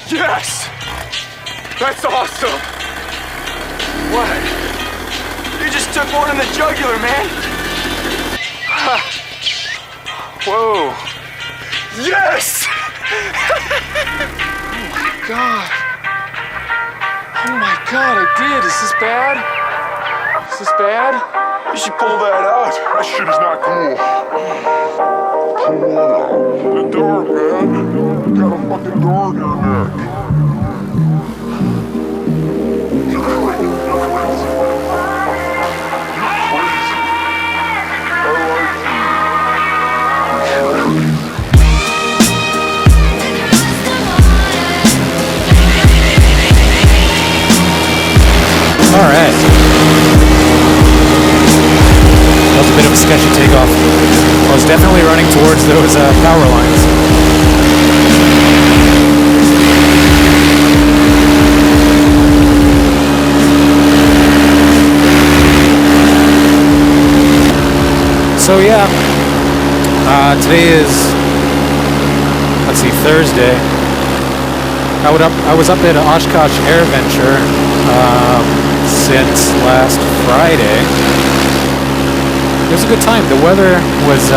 Yes! That's awesome! What? You just took one in the jugular, man! Whoa! Yes! Oh my god! Oh my god, I did! Is this bad? Is this bad? You should pull that out. That shit is not cool. Pull what out? The dog, man. You got a fucking dog in your neck. You're crazy. You're crazy. You're crazy. I like you. All right. That was a bit of a sketchy takeoff. I was definitely running towards those power lines. So yeah, today is, let's see, Thursday. I was up at Oshkosh AirVenture since last Friday. It was a good time. The weather was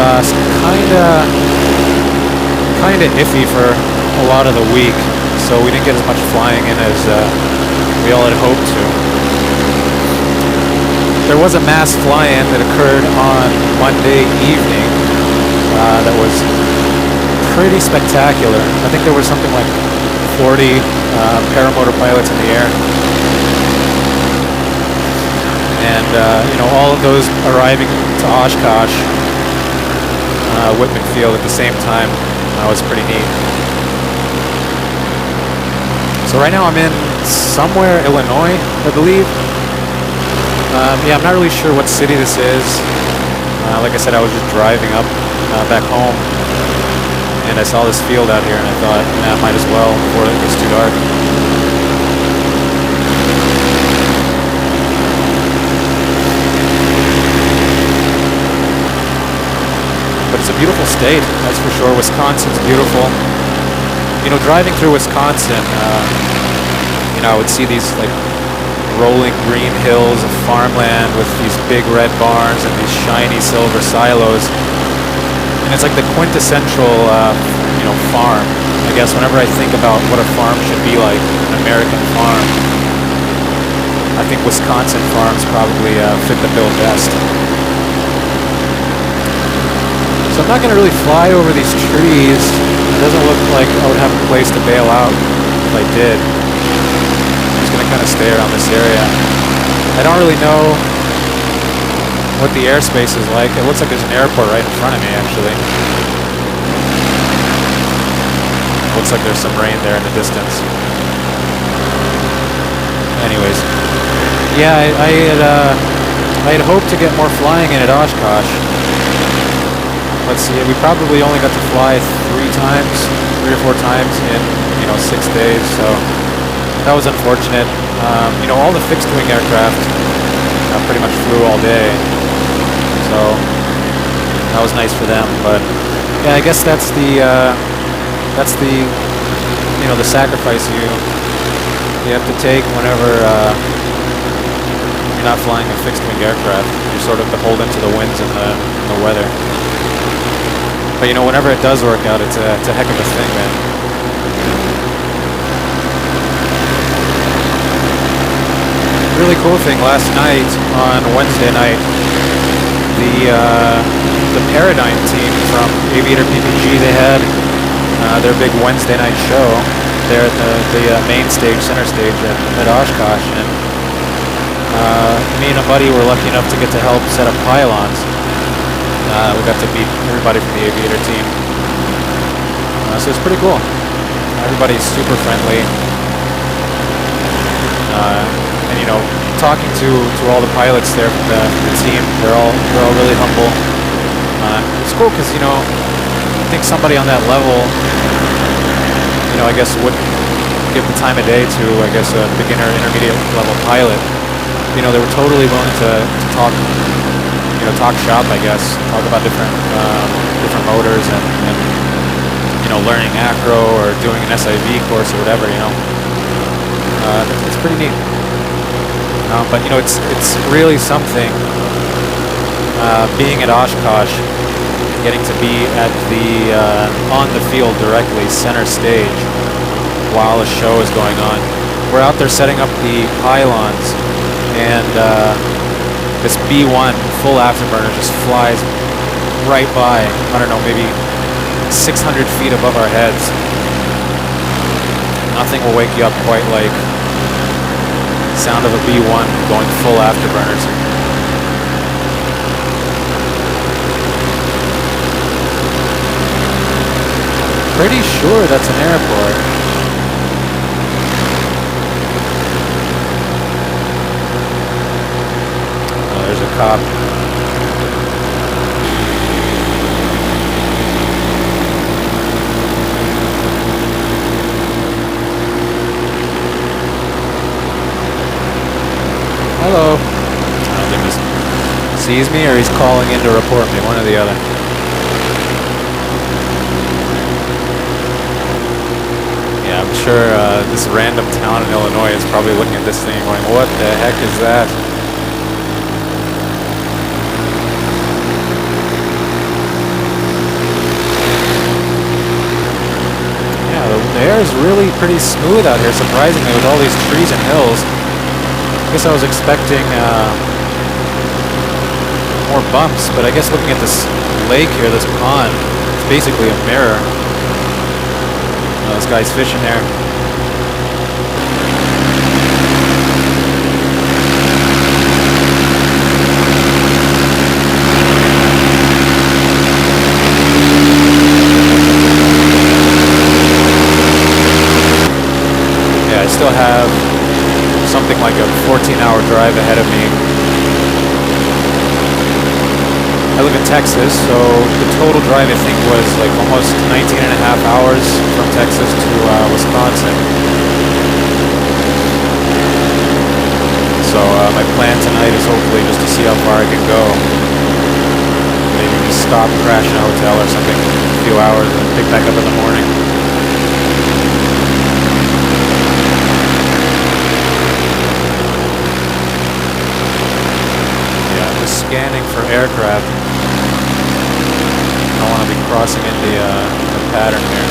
kinda iffy for a lot of the week, so we didn't get as much flying in as we all had hoped to. There was a mass fly-in that occurred on Monday evening that was pretty spectacular. I think there was something like 40 paramotor pilots in the air. And, all of those arriving to Oshkosh, Whitman Field at the same time was pretty neat. So right now I'm in somewhere Illinois, I believe. Yeah, I'm not really sure what city this is. Like I said, I was just driving up back home, and I saw this field out here, and I thought, I might as well before it gets too dark. But it's a beautiful state, that's for sure. Wisconsin's beautiful. Driving through Wisconsin, I would see these like rolling green hills of farmland with these big red barns and these shiny silver silos. And it's like the quintessential, farm. I guess whenever I think about what a farm should be like, an American farm, I think Wisconsin farms probably fit the bill best. So I'm not going to really fly over these trees. It doesn't look like I would have a place to bail out if I did. I'm just going to kind of stay around this area. I don't really know what the airspace is like. It looks like there's an airport right in front of me, actually. Looks like there's some rain there in the distance. Anyways, yeah, I had hoped to get more flying in at Oshkosh. Let's see, we probably only got to fly 3 or 4 times in 6 days, so that was unfortunate. All the fixed-wing aircraft pretty much flew all day, so that was nice for them. But yeah, I guess that's the the sacrifice you have to take whenever you're not flying a fixed-wing aircraft. You're sort of beholden to the winds and the weather. But whenever it does work out, it's a heck of a thing, man. Really cool thing, last night, on Wednesday night, the Paradigm team from Aviator PPG, they had their big Wednesday night show there at the main stage, center stage at Oshkosh, and me and a buddy were lucky enough to get to help set up pylons. We got to meet everybody from the Aviator team, so it's pretty cool. Everybody's super friendly, and talking to all the pilots there from the team, they're all really humble. It's cool because I think somebody on that level, I guess would give the time of day to, I guess, a beginner, intermediate level pilot. They were totally willing to talk. Talk shop, I guess, talk about different motors and learning acro or doing an SIV course or whatever, it's pretty neat. But it's really something being at Oshkosh, getting to be at the on the field directly, center stage, while a show is going on. We're out there setting up the pylons, and this B1 full afterburner just flies right by. I don't know, maybe 600 feet above our heads. Nothing will wake you up quite like the sound of a B1 going full afterburners. Pretty sure that's an airport. Oh, there's a cop. Hello. I don't think he sees me or he's calling in to report me, one or the other. Yeah, I'm sure this random town in Illinois is probably looking at this thing going, what the heck is that? Yeah, the air is really pretty smooth out here, surprisingly, with all these trees and hills. I guess I was expecting more bumps, but I guess looking at this lake here, this pond, it's basically a mirror. This guy's fishing there. Yeah, I still have something like a 14-hour drive ahead of me. I live in Texas, so the total drive I think was like almost 19 and a half hours from Texas to Wisconsin. So my plan tonight is hopefully just to see how far I can go. Maybe just stop, crash in a hotel or something for a few hours and pick back up in the morning. Scanning for aircraft. I don't want to be crossing into the pattern here.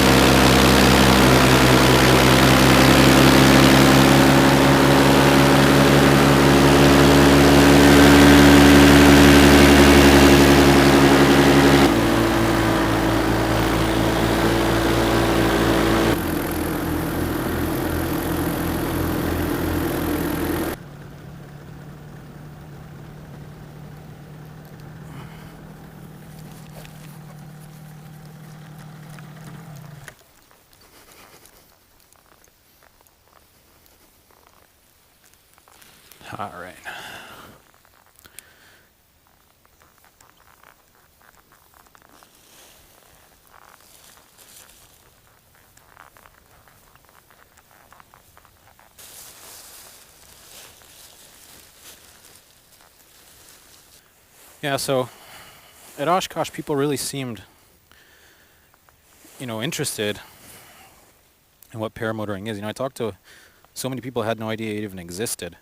All right. Yeah, so at Oshkosh, people really seemed, interested in what paramotoring is. I talked to so many people who had no idea it even existed.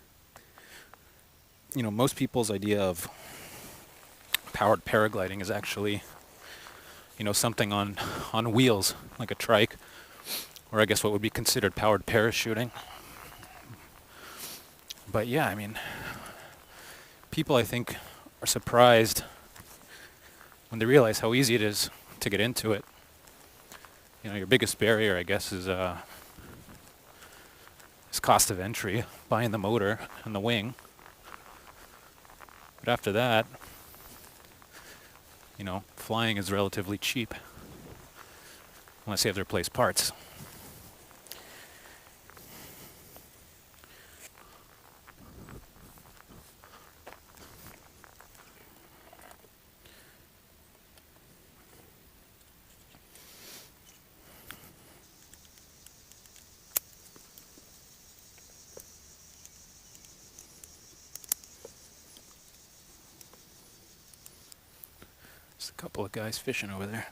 Most people's idea of powered paragliding is actually, something on wheels, like a trike, or I guess what would be considered powered parachuting. But yeah, people I think are surprised when they realize how easy it is to get into it. Your biggest barrier, I guess, is cost of entry, buying the motor and the wing. But after that, flying is relatively cheap, unless you have to replace parts. There's a couple of guys fishing over there.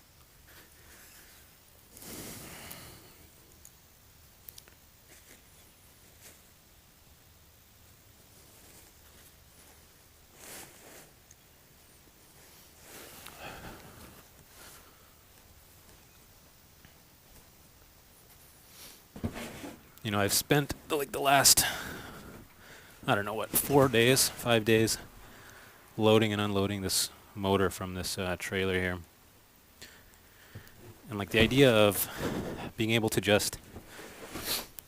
You know, I've spent the last, I don't know what, 4 days, 5 days, loading and unloading this motor from this trailer here. And like the idea of being able to just,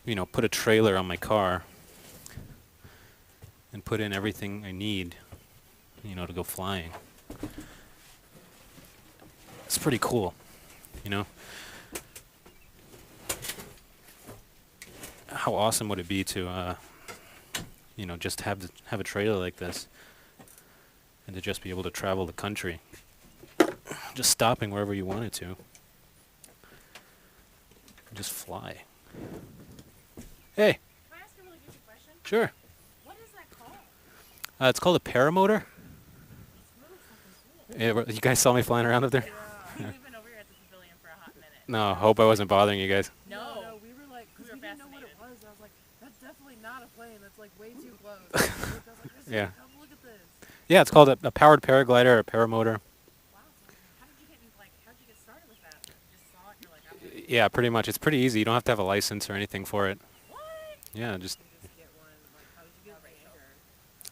you know, put a trailer on my car and put in everything I need, you know, to go flying. It's pretty cool, you know. How awesome would it be to, you know, just have a trailer like this, and to just be able to travel the country, just stopping wherever you wanted to, just fly. Hey. Can I ask a really basic question? Sure. What is that called? It's called a paramotor. It's really fucking cool. Yeah, you guys saw me flying around up there? Yeah. We've been over here at the pavilion for a hot minute. No, hope I wasn't bothering you guys. No. We were like, because we didn't know what it was. I was like, that's definitely not a plane. That's like way too close. I was like, Yeah. come look at this. Yeah, it's called a powered paraglider or a paramotor. Wow. So how did you get started with that? You just saw it. You're like, I'm gonna Yeah, pretty much. It's pretty easy. You don't have to have a license or anything for it. what? Yeah, just Just get one. Like, how did you get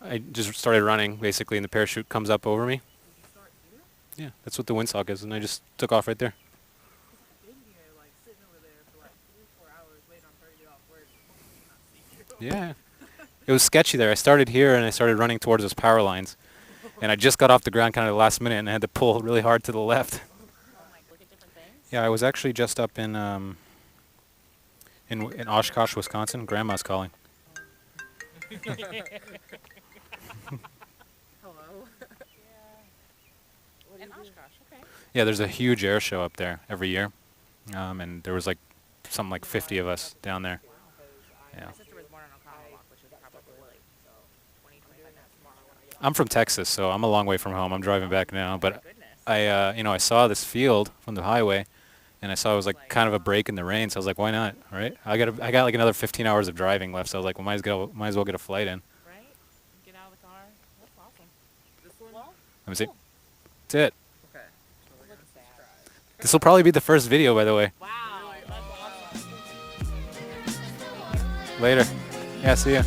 there? I just started running basically, and the parachute comes up over me. Did you start here? Yeah, that's what the windsock is, and I just took off right there. Because I've been here, like, sitting over there for like 3 or 4 hours waiting on her to get off work. Hopefully not see you. Yeah. It was sketchy there. I started here, and I started running towards those power lines. And I just got off the ground kind of the last minute, and I had to pull really hard to the left. Oh my, look at different things. Yeah, I was actually just up in Oshkosh, Wisconsin. Grandma's calling. Hello. And Oshkosh, okay. Yeah, there's a huge air show up there every year, and there was like something like 50 of us down there. Yeah. My sister was born in Oklahoma, which is probably like 20, 25 minutes from Oklahoma. I'm from Texas, so I'm a long way from home. I'm driving back now, but Goodness. I saw this field from the highway, and I saw it was like kind of a break in the rain. So I was like, why not? Right? I got like another 15 hours of driving left. So I was like, well, might as well get a flight in. Right? Get out of the car. That's awesome. This one? Well, Let me see. cool. That's it. Okay. So we're Look gonna at that. subscribe. This will probably be the first video, by the way. Wow. That's awesome. Later. Yeah, see ya.